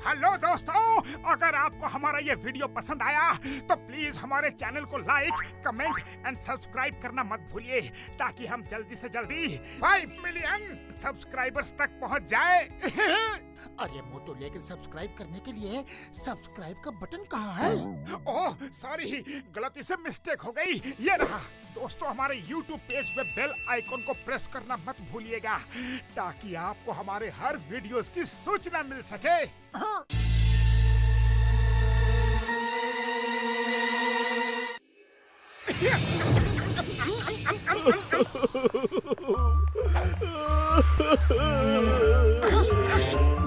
Hello दोस्तों, अगर आपको हमारा ये वीडियो पसंद आया तो प्लीज हमारे चैनल को लाइक, कमेंट एंड सब्सक्राइब करना मत भूलिए ताकि हम जल्दी से जल्दी 5 मिलियन सब्सक्राइबर्स तक पहुंच जाए। अरे मोटू, लेकिन सब्सक्राइब करने के लिए सब्सक्राइब का बटन कहाँ है? ओह सॉरी, गलती से मिस्टेक हो गई। ये रहा। दोस्तों, हमारे YouTube पेज पे बेल आइकॉन को प्रेस करना मत भूलिएगा ताकि आपको हमारे हर वीडियोस की सूचना मिल सके।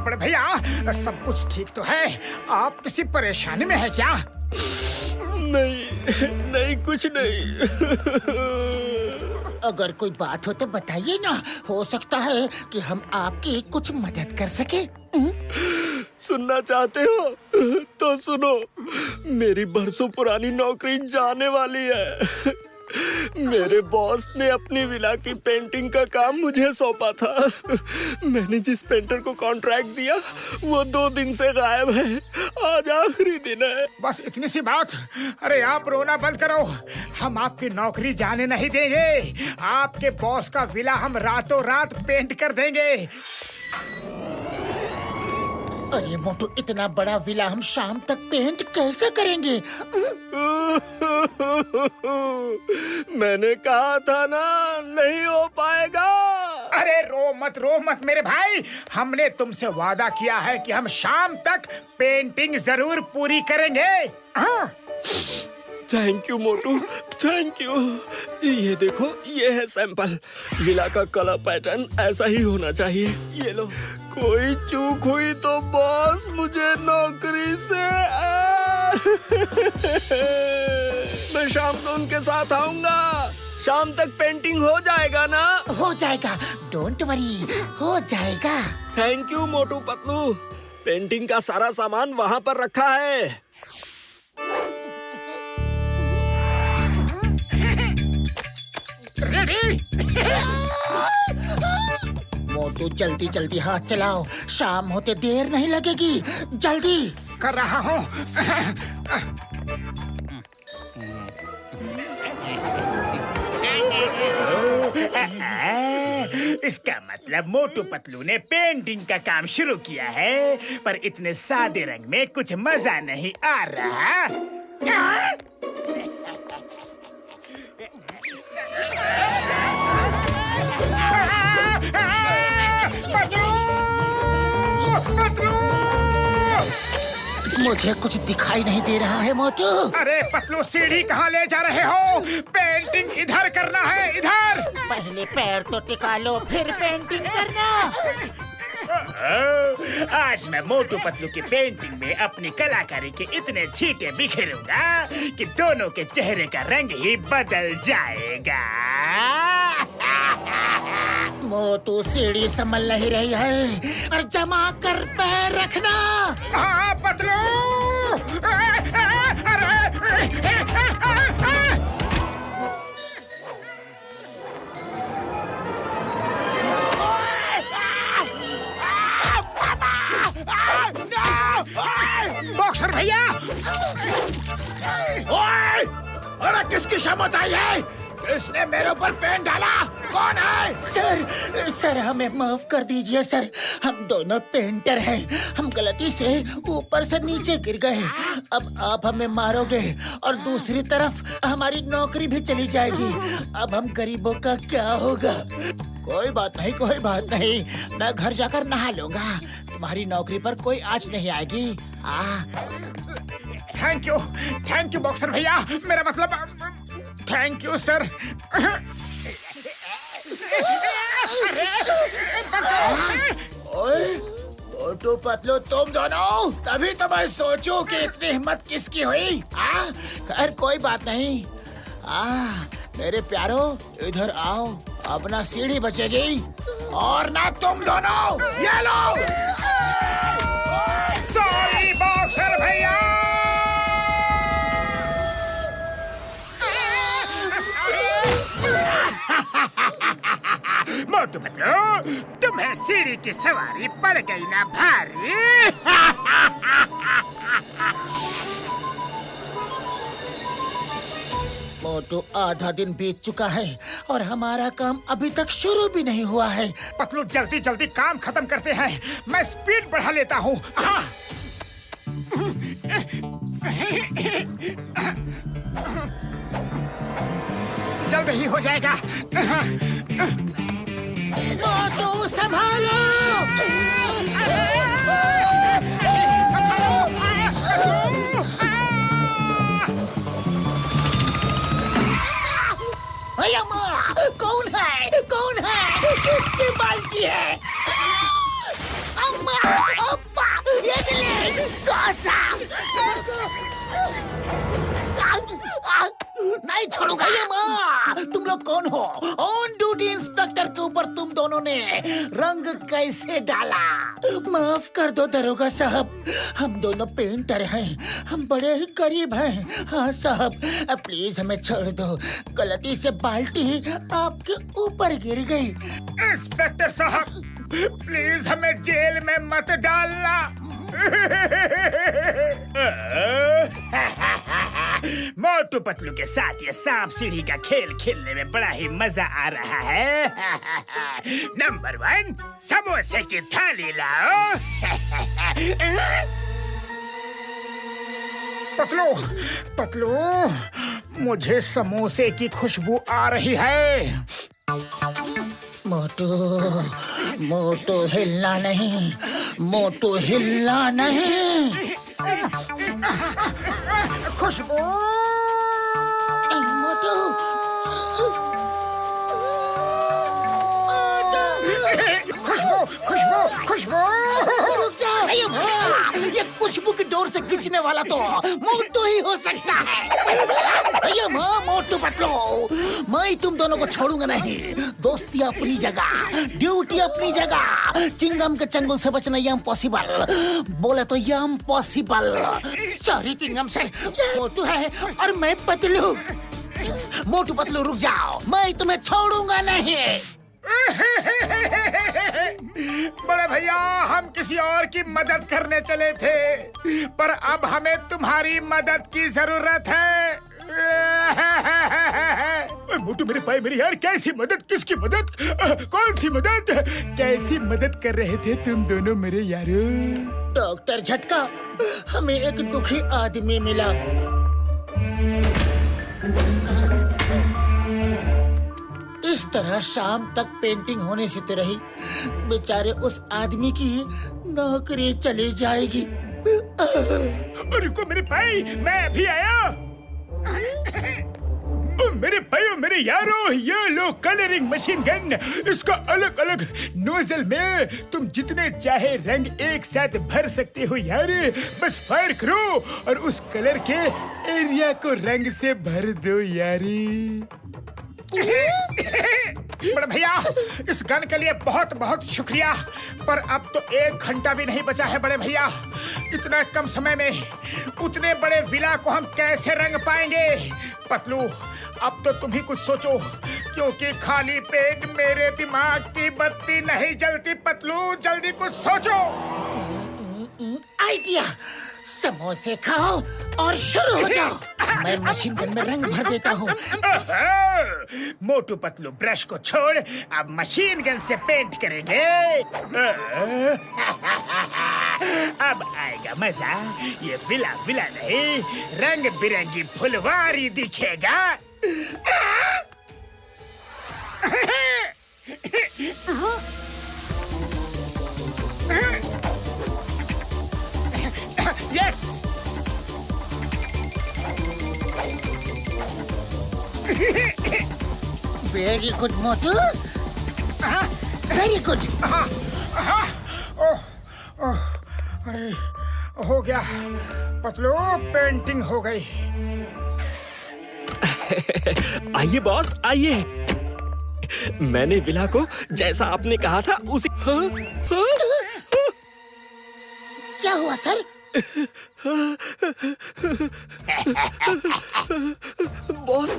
बड़े भैया, सब कुछ ठीक तो है? आप किसी परेशानी में है क्या? नहीं कुछ नहीं। अगर कोई बात हो तो बताइए ना, हो सकता है कि हम आपकी कुछ मदद कर सके। सुनना चाहते हो तो सुनो, मेरी बरसों पुरानी नौकरी जाने वाली है। मेरे बॉस ने अपनी विला की पेंटिंग का काम मुझे सौंपा था। मैंने जिस पेंटर को कॉन्ट्रैक्ट दिया वो 2 दिन से गायब है। आज आखिरी दिन है। बस इतनी सी बात? अरे आप रोना बंद करो, हम आपकी नौकरी जाने नहीं देंगे। आपके बॉस का विला हम रातों रात पेंट कर देंगे। अरे मोटू, इतना बड़ा विला हम शाम तक पेंट कैसे करेंगे? मैंने कहा था ना, नहीं हो पाएगा। अरे रो मत मेरे भाई, हमने तुमसे वादा किया है कि हम शाम तक पेंटिंग जरूर पूरी करेंगे। Thank you Motu, thank you. ये देखो, ये है सैंपल। विला का कलर पैटर्न ऐसा ही होना चाहिए। ये लो। कोई चूक हुई तो बॉस मुझे नौकरी से मैं शाम को उनके साथ आऊंगा। शाम तक पेंटिंग हो जाएगा ना? हो जाएगा, डोंट वरी, हो जाएगा। Thank you Motu Patlu. Painting का सारा सामान वहाँ पर रखा है। मोटू, जल्दी जल्दी हाथ चलाओ, शाम होते देर नहीं लगेगी। जल्दी कर रहा हूँ। इसका मतलब मोटू पतलू ने पेंटिंग का काम शुरू किया है, पर इतने सादे रंग में कुछ मजा नहीं आ रहा। मुझे कुछ दिखाई नहीं दे रहा है मोटू। अरे पतलू, सीढ़ी कहाँ ले जा रहे हो? पेंटिंग इधर करना है, इधर। पहले पैर तो टिका लो, फिर पेंटिंग करना। आज मैं मोटू पतलू की पेंटिंग में अपनी कलाकारी के इतने छींटे बिखेरूंगा कि दोनों के चेहरे का रंग ही बदल जाएगा। मोटू, सीढ़ी संभल नहीं रही है, और जमा कर पैर रखना। हाँ पतलू। बॉक्सर भैया! ओए! अरे किसकी शामत आई है? किसने मेरे ऊपर पेन डाला? कौन है? सर हमें माफ कर दीजिए सर, हम दोनों पेंटर हैं। हम गलती से ऊपर से नीचे गिर गए। अब आप हमें मारोगे और दूसरी तरफ हमारी नौकरी भी चली जाएगी। अब हम गरीबों का क्या होगा? कोई बात नहीं, कोई बात नहीं, मैं घर जाकर नहा लूंगा। तुम्हारी नौकरी पर कोई आँच नहीं आएगी। थैंक यू बॉक्सर भैया। मेरा मतलब थैंक यू सर। ओए मोटू पतलू, तुम दोनों, तभी तो मैं सोचूं कि इतनी हिम्मत किसकी हुई। खैर कोई बात नहीं। मेरे प्यारो, इधर आओ, अपना सीढ़ी बचेगी और ना तुम दोनों। ये लो। सॉरी बॉक्सर भैया। मोटू पतलू, तुम्हें सीढ़ी की सवारी पड़ गई ना भारी। मोटू, आधा दिन बीत चुका है और हमारा काम अभी तक शुरू भी नहीं हुआ है। पतलू जल्दी जल्दी काम खत्म करते हैं, मैं स्पीड बढ़ा लेता हूँ। जल्द ही हो जाएगा। मोटू संभालो! अम्मा, कौन है? कौन है? किसकी बाल्टी है? अम्मा, अब्बा, ये ले, कौसा? नहीं छोड़ूंगा ये माँ। तुम लोग कौन हो? ऑन ड्यूटी इंस्पेक्टर के ऊपर तुम दोनों ने रंग कैसे डाला? माफ कर दो दरोगा साहब, हम दोनों पेंटर हैं, हम बड़े ही गरीब हैं। हाँ साहब, प्लीज हमें छोड़ दो, गलती से बाल्टी आपके ऊपर गिर गई। इंस्पेक्टर साहब, प्लीज हमें जेल में मत डालना। मोटू पतलू के साथ ये सांप सीढ़ी का खेल खेलने में बड़ा ही मजा आ रहा है। नंबर 1, समोसे की थाली लाओ। पतलू, पतलू, मुझे समोसे की खुशबू आ रही है। मोटू, मोटू हिलना नहीं, मोटू हिलना नहीं। खुशबू, मोटू, खुशबू, खुशबू, खुशबू। रुक जा। ये खुशबू की डोर से खींचने वाला तो मोटू ही हो सकता है। मोटू पतलू, मैं तुम दोनों को छोड़ूंगा नहीं। दोस्ती अपनी जगह, ड्यूटी अपनी जगह। चिंगम के चंगुल से बचना ये इम्पॉसिबल, बोले तो ये इम्पॉसिबल। सॉरी चिंगम सर, मोटू है और मैं पतलू। मोटू पतलू रुक जाओ, मैं तुम्हें छोड़ूंगा नहीं। बड़े भैया, हम किसी और की मदद करने चले थे, पर अब हमें तुम्हारी मदद की जरूरत है। मोटू मेरे भाई, मेरी यार, कैसी मदद? किसकी मदद? कौन सी मदद? कैसी मदद कर रहे थे तुम दोनों मेरे यारो? डॉक्टर झटका, हमें एक दुखी आदमी मिला। इस तरह शाम तक पेंटिंग होने से तो रही, बेचारे उस आदमी की नौकरी चली जाएगी। रुको मेरे भाई, मैं अभी आया। मेरे भाइयों, मेरे यारों, ये लो कलरिंग मशीन गन। इसका अलग अलग नोजल में तुम जितने चाहे रंग एक साथ भर सकते हो यार। बस फायर करो और उस कलर के एरिया को रंग से भर दो यारी। बड़े भैया, इस गन के लिए बहुत बहुत शुक्रिया, पर अब तो 1 घंटा भी नहीं बचा है बड़े भैया। इतना कम समय में उतने बड़े विला को हम कैसे रंग पाएंगे? पतलू, अब तो तुम ही कुछ सोचो, क्योंकि खाली पेट मेरे दिमाग की बत्ती नहीं जलती। पतलू, जल्दी कुछ सोचो। आइडिया, समोसे खाओ और शुरू हो जाओ। मैं मशीन गन में रंग भर देता हूँ। मोटू पतलू, ब्रश को छोड़, अब मशीन गन से पेंट करेंगे। अब आएगा मजा। ये विला विला नहीं, रंग बिरंगी फुलवारी दिखेगा। यस, वेरी गुड मोटू, वेरी गुड। अरे, हो गया पतलू, पेंटिंग हो गई। आइए बॉस, आइए। मैंने विला को जैसा आपने कहा था उसी। क्या हुआ सर? बॉस,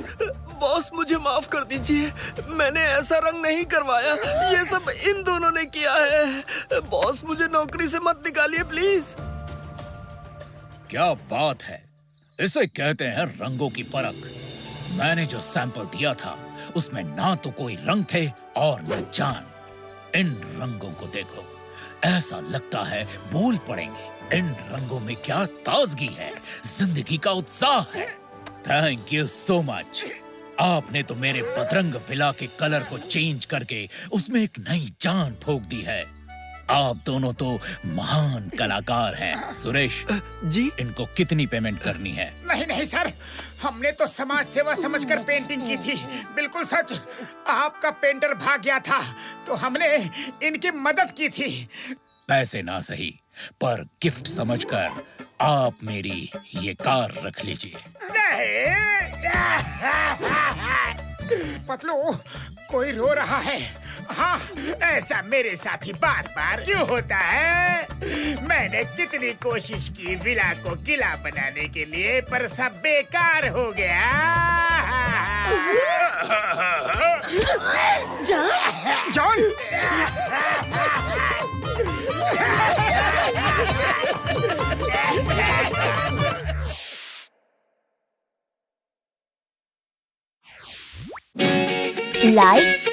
बॉस मुझे माफ कर दीजिए, मैंने ऐसा रंग नहीं करवाया, ये सब इन दोनों ने किया है। बॉस, मुझे नौकरी से मत निकालिए प्लीज। क्या बात है, इसे कहते हैं रंगों की परख। मैंने जो सैंपल दिया था उसमें ना तो कोई रंग थे और न जान। इन रंगों को देखो, ऐसा लगता है बोल पड़ेंगे। इन रंगों में क्या ताजगी है, जिंदगी का उत्साह है। Thank you so much. आपने तो मेरे बदरंग विला के कलर को चेंज करके उसमें एक नई जान फूंक दी है। आप दोनों तो महान कलाकार हैं। सुरेश जी, इनको कितनी पेमेंट करनी है? नहीं नहीं सर, हमने तो समाज सेवा समझकर पेंटिंग की थी। बिल्कुल सच। आपका पेंटर भाग गया था तो हमने इनकी मदद की थी। पैसे ना सही, पर गिफ्ट समझकर आप मेरी ये कार रख लीजिए। नहीं पतलू, कोई रो रहा है। हाँ, ऐसा मेरे साथ ही बार बार क्यों होता है? मैंने कितनी कोशिश की विला को किला बनाने के लिए, पर सब बेकार हो गया। John, like,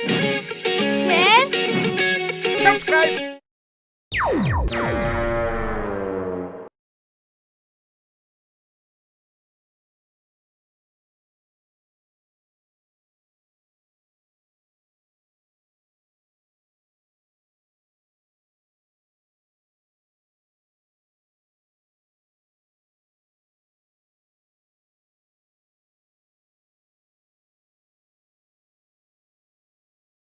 share, subscribe.